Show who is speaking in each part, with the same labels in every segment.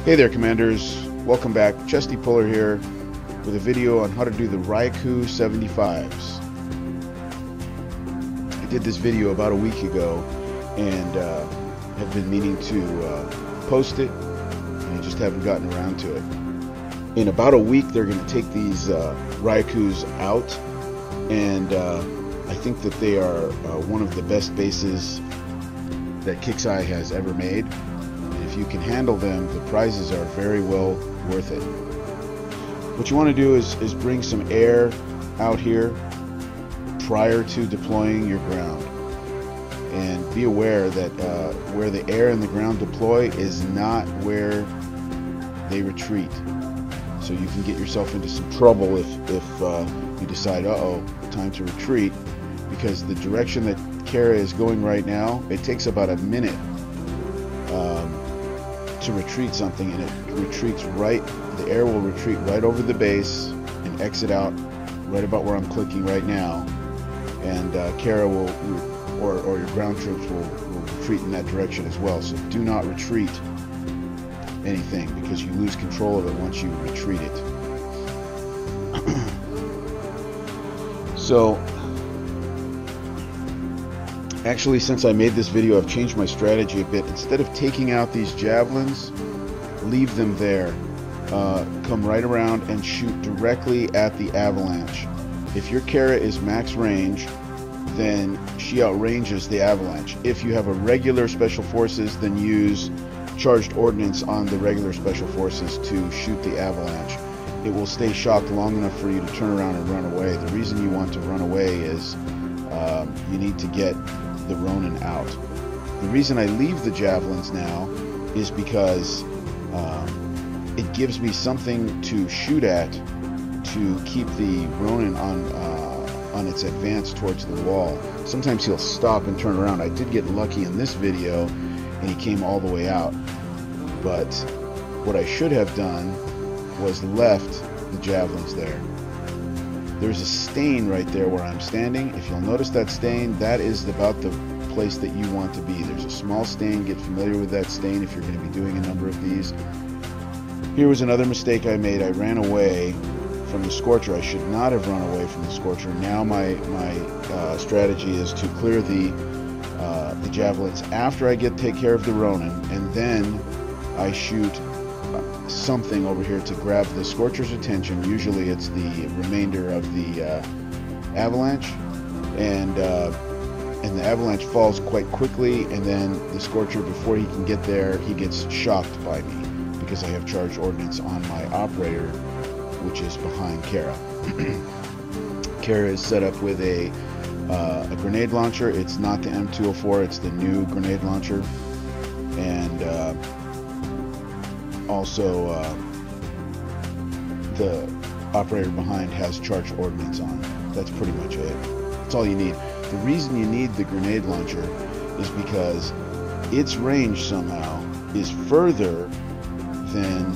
Speaker 1: Hey there, Commanders. Welcome back. Chesty Puller here with a video on how to do the Raikou 75s. I did this video about a week ago and have been meaning to post it, and I just haven't gotten around to it. In about a week, they're going to take these Raikous out, and I think that they are one of the best bases that Kixeye has ever made. If you can handle them, the prizes are very well worth it. What you want to do is bring some air out here prior to deploying your ground, and be aware that where the air and the ground deploy is not where they retreat. So you can get yourself into some trouble if you decide, uh-oh, time to retreat, because the direction that Kara is going right now, it takes about a minute to retreat something, and it retreats right, the air will retreat right over the base and exit out right about where I'm clicking right now, and Kara will, or your ground troops will retreat in that direction as well. So do not retreat anything, because you lose control of it once you retreat it. So actually, since I made this video, I've changed my strategy a bit. Instead of taking out these javelins, leave them there. Come right around and shoot directly at the avalanche. If your Kara is max range, then she outranges the avalanche. If you have a regular special forces, then use charged ordnance on the regular special forces to shoot the avalanche. It will stay shocked long enough for you to turn around and run away. The reason you want to run away is you need to get the Ronin out. The reason I leave the javelins now is because it gives me something to shoot at to keep the Ronin on its advance towards the wall. Sometimes he'll stop and turn around. I did get lucky in this video and he came all the way out, but what I should have done was left the javelins there. There's a stain right there where I'm standing. If you'll notice that stain, that is about the place that you want to be. There's a small stain. Get familiar with that stain if you're going to be doing a number of these. Here was another mistake I made. I ran away from the Scorcher. I should not have run away from the Scorcher. Now my strategy is to clear the javelins after I take care of the Ronin, and then I shoot something over here to grab the Scorcher's attention. Usually it's the remainder of the avalanche, and the avalanche falls quite quickly, and then the Scorcher, before he can get there, he gets shocked by me because I have charged ordnance on my operator, which is behind Kara. Kara is set up with a grenade launcher. It's not the M204, it's the new grenade launcher, and also the operator behind has charged ordnance on. That's pretty much it. That's all you need. The reason you need the grenade launcher is because its range somehow is further than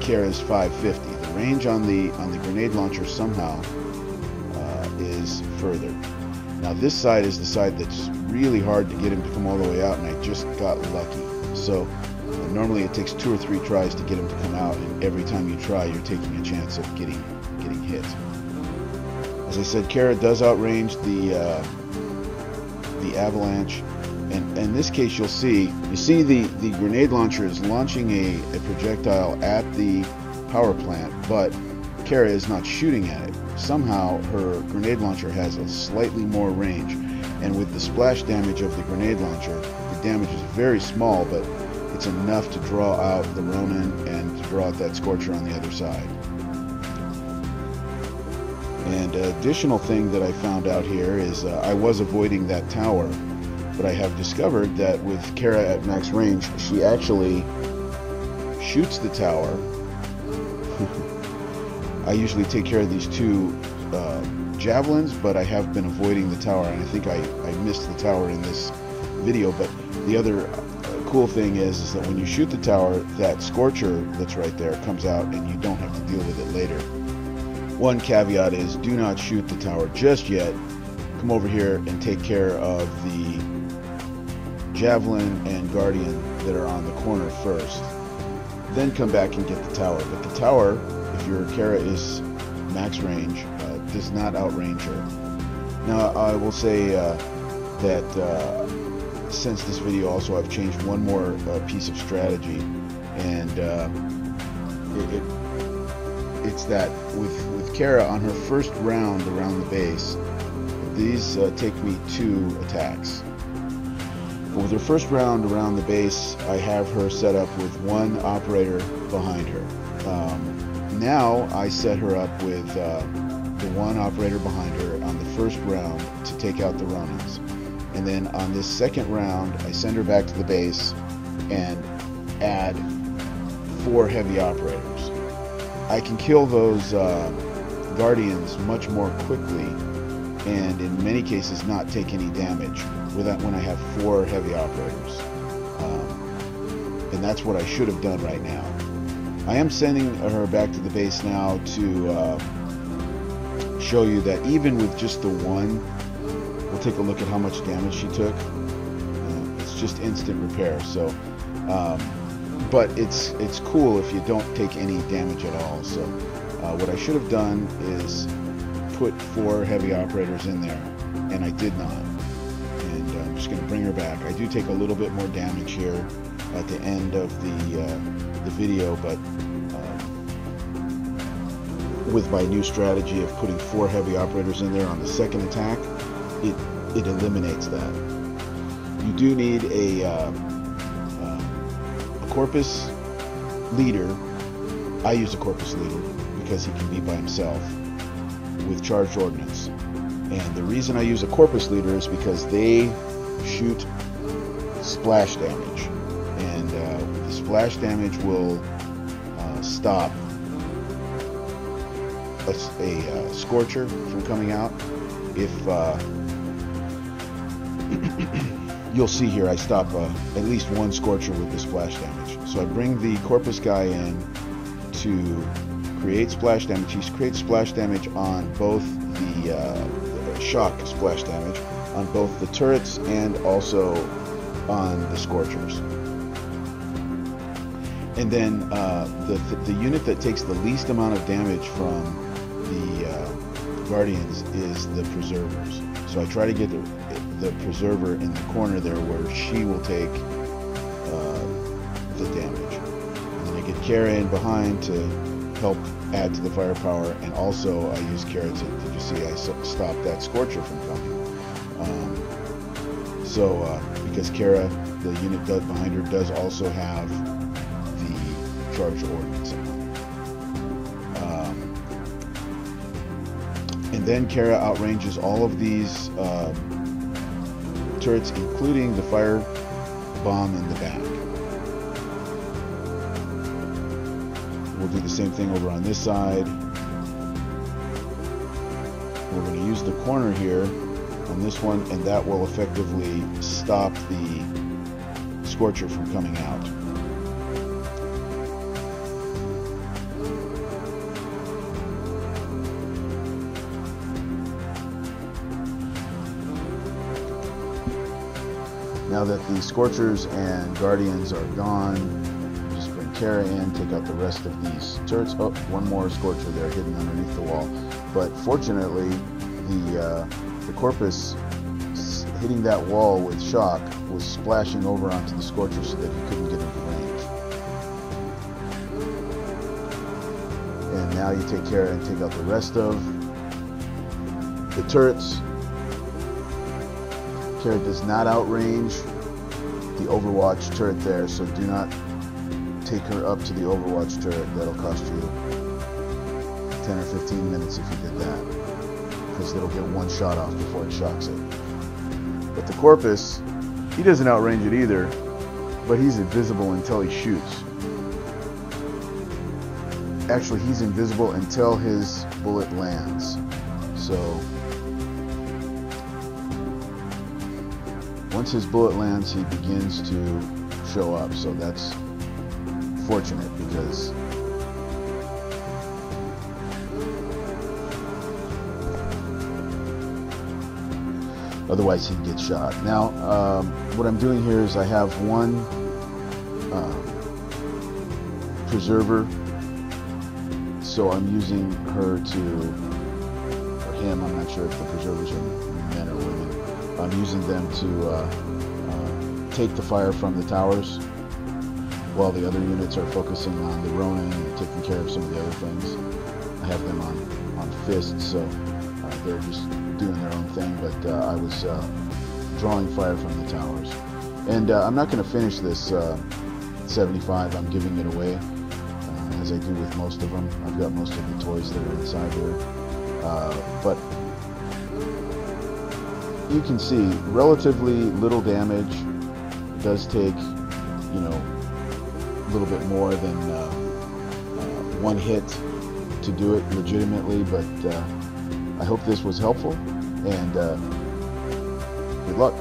Speaker 1: Kara's 550. The range on the grenade launcher somehow is further. Now this side is the side that's really hard to get him to come all the way out, and I just got lucky. So normally it takes 2 or 3 tries to get him to come out, and every time you try, you're taking a chance of getting hit. As I said, Kara does outrange the avalanche, and in this case you see the grenade launcher is launching a projectile at the power plant, but Kara is not shooting at it. Somehow her grenade launcher has a slightly more range, and with the splash damage of the grenade launcher, the damage is very small, but it's enough to draw out the Ronin and to draw out that Scorcher on the other side. And an additional thing that I found out here is I was avoiding that tower, but I have discovered that with Kara at max range, she actually shoots the tower. I usually take care of these 2 javelins, but I have been avoiding the tower, and I think I missed the tower in this video. But the other cool thing is that when you shoot the tower, that Scorcher that's right there comes out, and you don't have to deal with it later. One caveat is, do not shoot the tower just yet. Come over here and take care of the Javelin and Guardian that are on the corner first. then come back and get the tower. But the tower, if your Kara is max range, does not outrange her. Now I will say that since this video also I've changed one more piece of strategy, and it's that with Kara on her first round around the base, these take me 2 attacks. With her first round around the base, I have her set up with 1 operator behind her. Now I set her up with the 1 operator behind her on the first round to take out the Ronins. And then on this second round, I send her back to the base and add 4 heavy operators. I can kill those Guardians much more quickly, and in many cases not take any damage when I have 4 heavy operators. And that's what I should have done right now. I am sending her back to the base now to show you that even with just the 1, we'll take a look at how much damage she took. It's just instant repair. So, but it's cool if you don't take any damage at all. So what I should have done is put 4 heavy operators in there, and I did not. And I'm just going to bring her back. I do take a little bit more damage here at the end of the video, but with my new strategy of putting 4 heavy operators in there on the second attack, it eliminates that. You do need a Corpus leader. I use a Corpus leader because he can be by himself with charged ordnance. And the reason I use a Corpus leader is because they shoot splash damage, and the splash damage will stop a Scorcher from coming out. If you'll see here, I stop at least 1 Scorcher with the splash damage. So I bring the Corpus guy in to create splash damage. He creates splash damage on both the shock splash damage on both the turrets and also on the Scorchers. And then the unit that takes the least amount of damage from the Guardians is the Preservers. So I try to get the Preserver in the corner there where she will take the damage. And then I get Kara in behind to help add to the firepower, and also I use Kara to, did you see I stopped that Scorcher from coming. Because Kara, the unit behind her, does also have the charged ordnance. And then Kara outranges all of these turrets, including the fire bomb in the back. We'll do the same thing over on this side. We're going to use the corner here on this one, and that will effectively stop the Scorcher from coming out. Now that the Scorchers and Guardians are gone, just bring Kara in, take out the rest of these turrets. Oh, 1 more Scorcher there hidden underneath the wall. But fortunately, the Corpus hitting that wall with shock was splashing over onto the Scorcher so that he couldn't get into range. And now you take Kara and take out the rest of the turrets. Kara does not outrange the Overwatch turret there, so do not take her up to the Overwatch turret. That'll cost you 10 or 15 minutes if you did that, because it'll get 1 shot off before it shocks it. But the Corpus, he doesn't outrange it either, but he's invisible until he shoots. Actually, he's invisible until his bullet lands. So once his bullet lands, he begins to show up. So that's fortunate, because otherwise he'd get shot. Now, what I'm doing here is I have 1 preserver, so I'm using her to, or him, I'm not sure if the preservers are men or women. I'm using them to take the fire from the towers, while the other units are focusing on the Ronin and taking care of some of the other things. I have them on fists, so they're just doing their own thing, but I was drawing fire from the towers. And I'm not going to finish this 75, I'm giving it away, as I do with most of them. I've got most of the toys that are inside here. But you can see relatively little damage. It does take, you know, a little bit more than one hit to do it legitimately, but I hope this was helpful, and good luck.